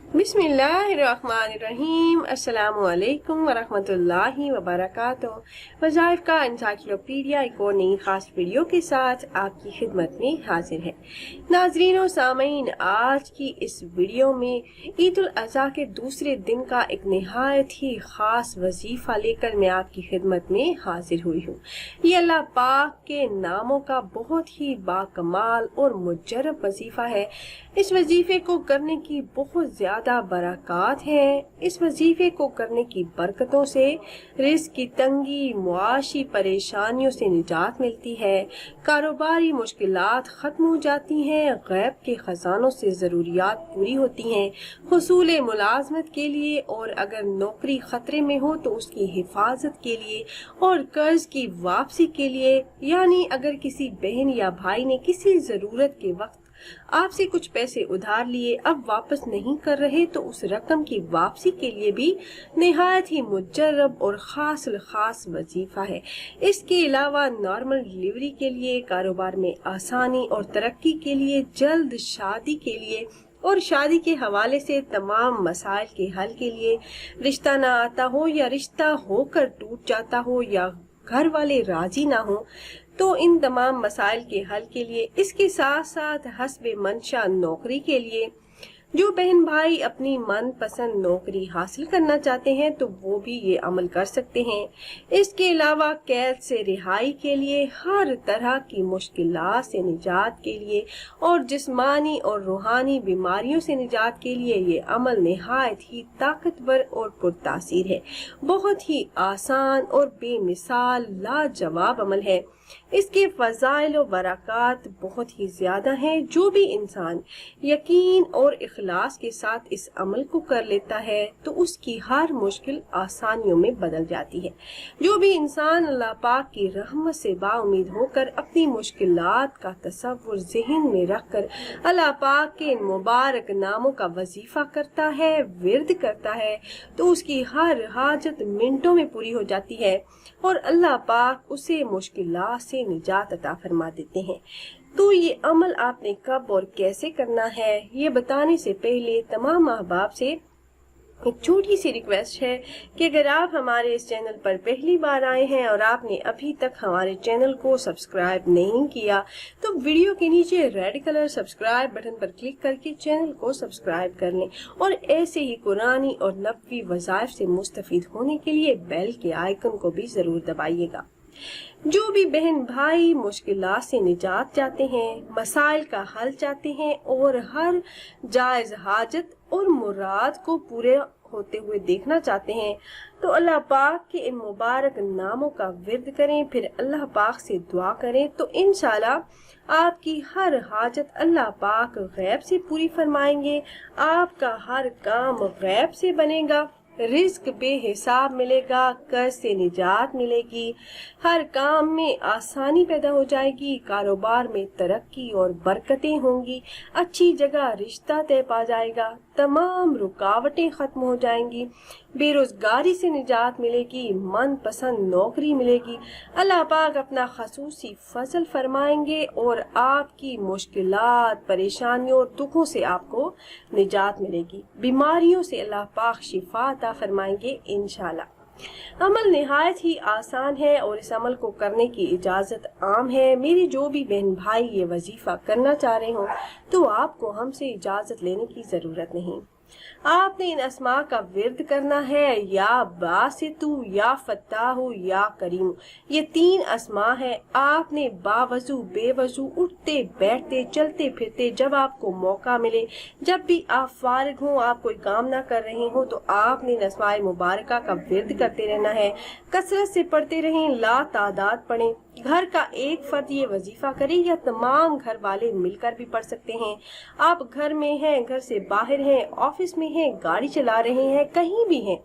बिस्मिल्लाहिर्रहमानिर्रहीम। अस्सलामु अलैकुम वरहमतुल्लाहि वबरकातुहू। वज़ाइफ का एनसाइक्लोपीडिया एक और नई खास वीडियो के साथ आपकी खिदमत में हाजिर है। नाज़रीन और सामीन, आज की इस वीडियो में ईद-उल-अज़हा के दूसरे दिन का एक निहायत ही खास वजीफा लेकर मैं आपकी खिदमत में हाजिर हुई हूँ। ये अल्लाह पाक के नामों का बहुत ही बाकमाल और मुजर्रब वजीफा है। इस वजीफे को करने की बहुत ज्यादा बरकत है। इस वजीफे को करने की बरकतों से रिज़्क की तंगी, मुआशी परेशानियों से निजात मिलती है, कारोबारी मुश्किलात खत्म हो जाती हैं, गैब के खजानों से जरूरियात पूरी होती हैं, हुसूल मुलाजमत के लिए और अगर नौकरी खतरे में हो तो उसकी हिफाजत के लिए और कर्ज की वापसी के लिए, यानी अगर किसी बहन या भाई ने किसी जरूरत के वक्त आपसे कुछ पैसे उधार लिए अब वापस नहीं कर रहे तो उस रकम की वापसी के लिए भी निहायत ही मुजर्रब और खास वजीफा है। इसके अलावा नॉर्मल डिलीवरी के लिए, कारोबार में आसानी और तरक्की के लिए, जल्द शादी के लिए और शादी के हवाले से तमाम मसाइल के हल के लिए, रिश्ता ना आता हो या रिश्ता होकर टूट जाता हो या घर वाले राजी ना हो तो इन तमाम मसाइल के हल के लिए, इसके साथ साथ हस्बे मंशा नौकरी के लिए, जो बहन भाई अपनी मनपसंद नौकरी हासिल करना चाहते हैं तो वो भी ये अमल कर सकते हैं। इसके अलावा कैद से रिहाई के लिए, हर तरह की मुश्किलात से निजात के लिए और जिस्मानी और रूहानी बीमारियों से निजात के लिए ये अमल निहायत ही ताकतवर और पुरतासीर है। बहुत ही आसान और बेमिसाल लाजवाब अमल है। इसके फजाइल और बरकत बहुत ही ज्यादा हैं। जो भी इंसान यकीन और इखलास के साथ इस अमल को कर लेता है तो उसकी हर मुश्किल आसानियों में बदल जाती है। जो भी इंसान अल्लाह पाक की रहमत से बाउमीद होकर अपनी मुश्किलात का तसव्वुर ज़हन में रखकर अल्लाह पाक के इन मुबारक नामों का वजीफा करता है, विर्द करता है, तो उसकी हर हाजत मिनटों में पूरी हो जाती है और अल्लाह पाक उसे मुश्किलात से निजात अता फरमा देते हैं। तो ये अमल आपने कब और कैसे करना है ये बताने से पहले तमाम अहबाब से एक छोटी सी रिक्वेस्ट है कि अगर आप हमारे इस चैनल पर पहली बार आए हैं और आपने अभी तक हमारे चैनल को सब्सक्राइब नहीं किया तो वीडियो के नीचे रेड कलर सब्सक्राइब बटन पर क्लिक करके चैनल को सब्सक्राइब कर लें और ऐसे ही कुरानी और नबवी वज़ाइफ से मुस्तफीद होने के लिए बेल के आइकन को भी जरूर दबाइएगा। जो भी बहन भाई मुश्किलात से निजात चाहते हैं, मसाइल का हल चाहते हैं और हर जायज हाजत और मुराद को पूरे होते हुए देखना चाहते हैं तो अल्लाह पाक के इन मुबारक नामों का विर्द करें, फिर अल्लाह पाक से दुआ करें तो इंशाल्लाह आपकी हर हाजत अल्लाह पाक गैब से पूरी फरमाएंगे। आपका हर काम गैब से बनेगा, रिज़्क बेहिसाब मिलेगा, कर्ज से निजात मिलेगी, हर काम में आसानी पैदा हो जाएगी, कारोबार में तरक्की और बरकतें होंगी, अच्छी जगह रिश्ता तय पा जाएगा, तमाम रुकावटें खत्म हो जाएंगी, बेरोजगारी से निजात मिलेगी, मनपसंद नौकरी मिलेगी, अल्लाह पाक अपना खसूसी फजल फरमाएंगे और आपकी मुश्किलात, परेशानियों और दुखों से आपको निजात मिलेगी, बीमारियों से अल्लाह पाक शिफा अता फरमाएंगे इंशाल्लाह। अमल निहायत ही आसान है और इस अमल को करने की इजाजत आम है। मेरे जो भी बहन भाई ये वजीफा करना चाह रहे हो तो आपको हमसे इजाजत लेने की जरूरत नहीं। आपने इन अस्मा का विर्द करना है, या बासितु, या फत्ताहु, या करीम। ये तीन अस्मा है। आपने बावजू बेवजू उठते बैठते चलते फिरते जब आपको मौका मिले, जब भी आप फारिग हो, आप कोई काम ना कर रहे हो तो आपने इन अस्माए मुबारका का विर्द करते रहना है। कसरत से पढ़ते रहें, ला तादाद पढ़ें। घर का एक फर्द ये वजीफा करे या तमाम घर वाले मिलकर भी पढ़ सकते हैं। आप घर में हैं, घर से बाहर हैं, ऑफिस में हैं, गाड़ी चला रहे हैं, कहीं भी हैं,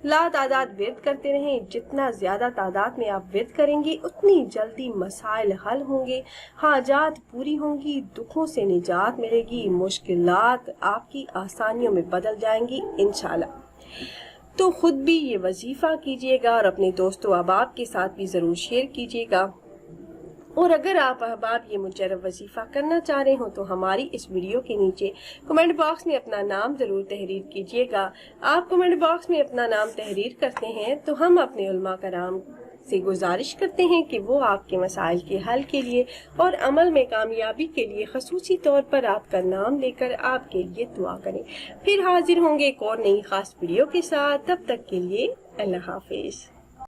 ला तादाद विर्द करते रहें। जितना ज्यादा तादाद में आप विर्द करेंगे उतनी जल्दी मसाइल हल होंगे, हाजात पूरी होंगी, दुखों से निजात मिलेगी, मुश्किलात आपकी आसानियों में बदल जाएंगी इंशाल्लाह। तो खुद भी ये वजीफा कीजिएगा और अपने दोस्तों अहबाब के साथ भी जरूर शेयर कीजिएगा اور اگر آپ احباب یہ مجرب وظیفہ کرنا چاہ رہے ہوں تو ہماری اس ویڈیو کے نیچے کمنٹ باکس میں اپنا نام ضرور تحریر کیجیے گا۔ آپ کمنٹ باکس میں اپنا نام تحریر کرتے ہیں تو ہم اپنے علماء کرام سے گزارش کرتے ہیں کہ وہ آپ کے مسائل کے حل کے لیے اور عمل میں کامیابی کے لیے خصوصی طور پر آپ کا نام لے کر آپ کے لیے دعا کریں۔ پھر حاضر ہوں گے ایک اور نئی خاص ویڈیو کے ساتھ، تب تک کے لیے اللہ حافظ۔